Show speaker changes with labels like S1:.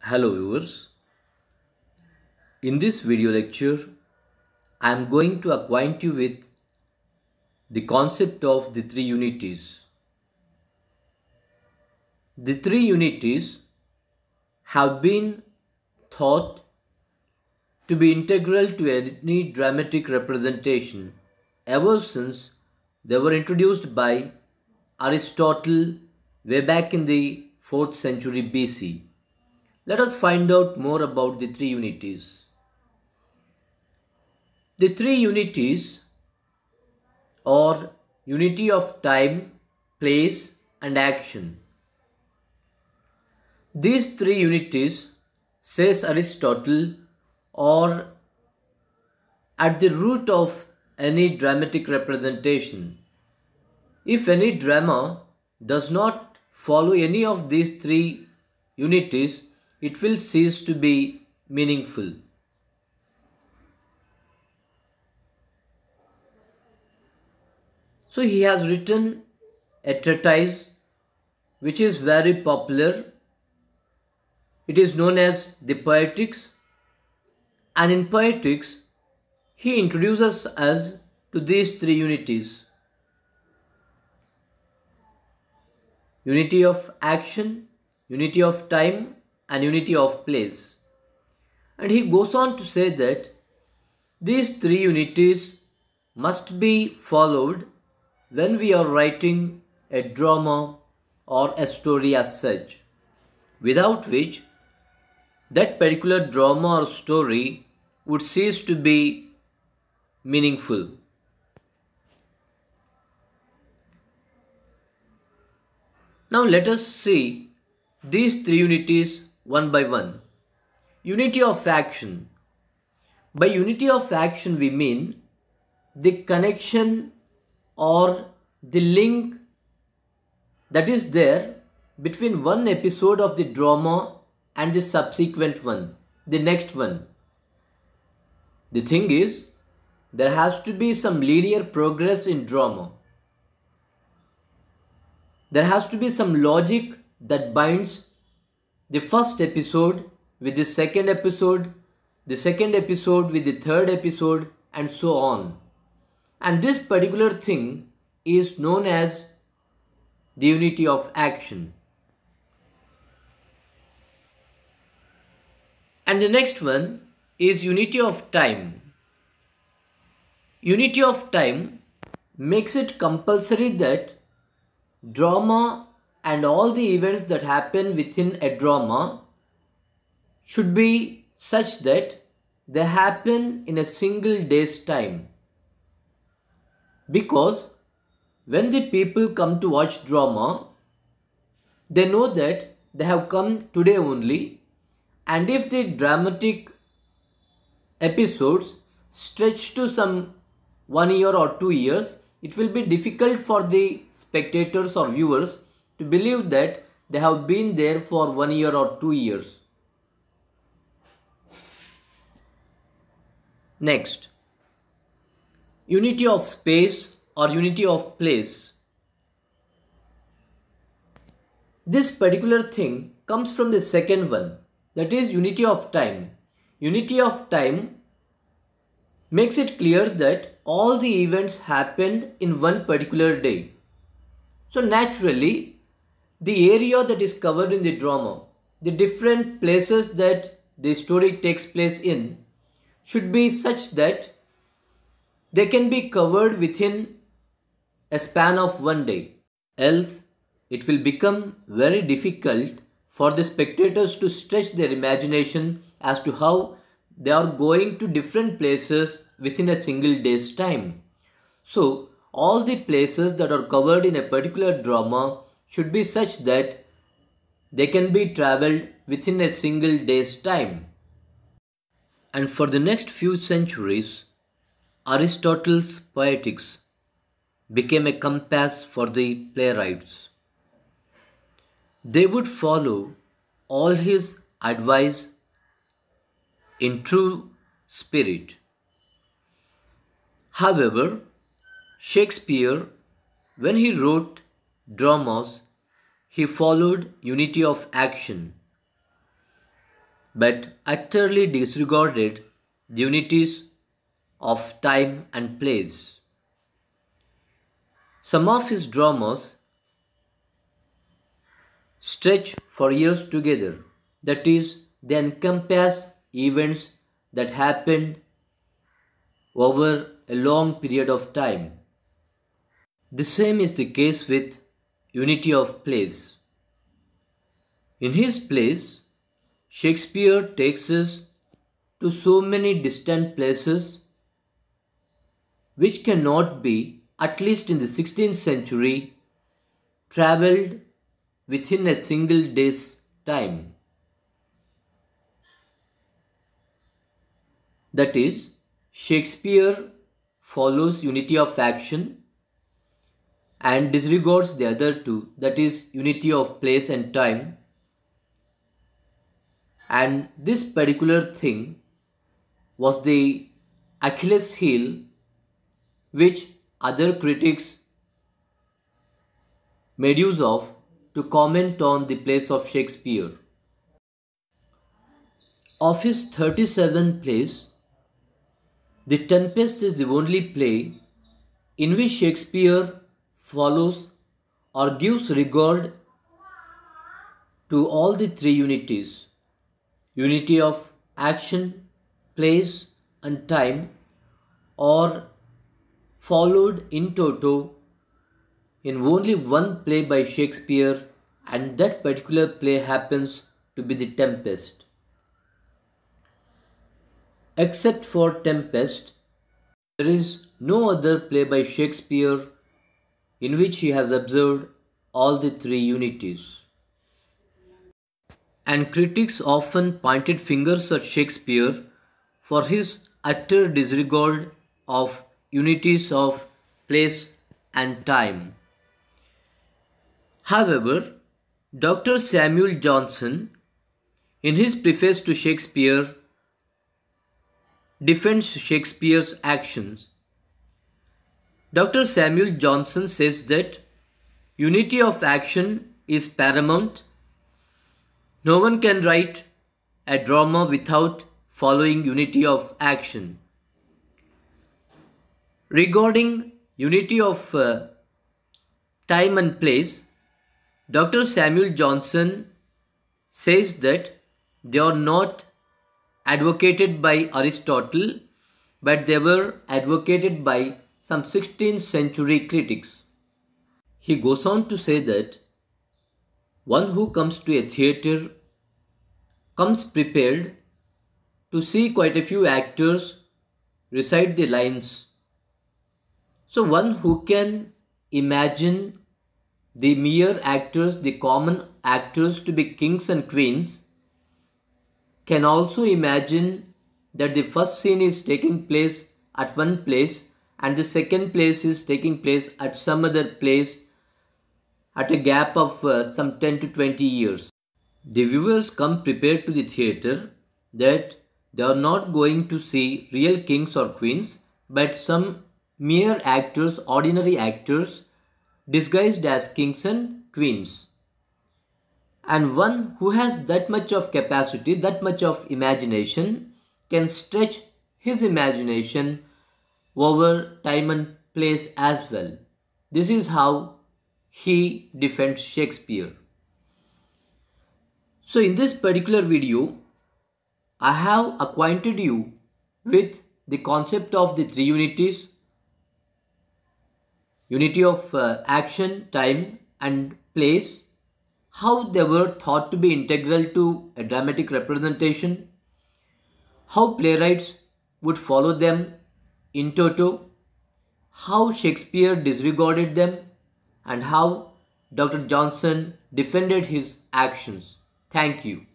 S1: Hello viewers, in this video lecture I am going to acquaint you with the concept of the three unities. The three unities have been thought to be integral to any dramatic representation ever since they were introduced by Aristotle way back in the 4th century BC. Let us find out more about the three unities. The three unities or unity of time, place and action. These three unities, says Aristotle, are at the root of any dramatic representation. If any drama does not follow any of these three unities, it will cease to be meaningful. So he has written a treatise which is very popular. It is known as the Poetics, and in Poetics he introduces us to these three unities: unity of action, unity of time and unity of place. And he goes on to say that these three unities must be followed when we are writing a drama or a story as such, without which that particular drama or story would cease to be meaningful. Now let us see these three unities one by one. Unity of action. By unity of action we mean the connection or the link that is there between one episode of the drama and the subsequent one, the next one. The thing is, there has to be some linear progress in drama. There has to be some logic that binds the first episode with the second episode with the third episode, and so on. And this particular thing is known as the unity of action. And the next one is unity of time. Unity of time makes it compulsory that drama and all the events that happen within a drama should be such that they happen in a single day's time. Because when the people come to watch drama, they know that they have come today only, and if the dramatic episodes stretch to some 1 year or 2 years, it will be difficult for the spectators or viewers to believe that they have been there for 1 year or 2 years. Next, unity of space or unity of place. This particular thing comes from the second one, that is unity of time. Unity of time makes it clear that all the events happened in one particular day. So naturally, the area that is covered in the drama, the different places that the story takes place in, should be such that they can be covered within a span of 1 day. Else, it will become very difficult for the spectators to stretch their imagination as to how they are going to different places within a single day's time. So, all the places that are covered in a particular drama should be such that they can be travelled within a single day's time. And for the next few centuries, Aristotle's Poetics became a compass for the playwrights. They would follow all his advice in true spirit. However, Shakespeare, when he wrote dramas, he followed unity of action. but utterly disregarded the unities of time and place. Some of his dramas stretch for years together, that is, they encompass events that happened over a long period of time. The same is the case with unity of place. In his plays, Shakespeare takes us to so many distant places which cannot be, at least in the 16th century, travelled within a single day's time. That is, Shakespeare follows unity of action and disregards the other two, that is, unity of place and time. And this particular thing was the Achilles heel which other critics made use of to comment on the plays of Shakespeare. Of his 37 plays, The Tempest is the only play in which Shakespeare follows or gives regard to all the three unities: unity of action, place, and time, or followed in toto in only one play by Shakespeare, and that particular play happens to be The Tempest. Except for Tempest, there is no other play by Shakespeare in which he has observed all the three unities. And critics often pointed fingers at Shakespeare for his utter disregard of unities of place and time. However, Dr. Samuel Johnson, in his preface to Shakespeare, defends Shakespeare's actions. Dr. Samuel Johnson says that unity of action is paramount. No one can write a drama without following unity of action. Regarding unity of time and place, Dr. Samuel Johnson says that they are not advocated by Aristotle, but they were advocated by some 16th century critics. He goes on to say that one who comes to a theatre comes prepared to see quite a few actors recite the lines. So one who can imagine the mere actors, the common actors, to be kings and queens, can also imagine that the first scene is taking place at one place and the second place is taking place at some other place at a gap of some 10 to 20 years. The viewers come prepared to the theatre that they are not going to see real kings or queens, but some mere actors, ordinary actors, disguised as kings and queens. And one who has that much of capacity, that much of imagination, can stretch his imagination over time and place as well. This is how he defends Shakespeare. So in this particular video, I have acquainted you with the concept of the three unities: unity of action, time and place, how they were thought to be integral to a dramatic representation, how playwrights would follow them in toto, how Shakespeare disregarded them, and how Dr. Johnson defended his actions. Thank you.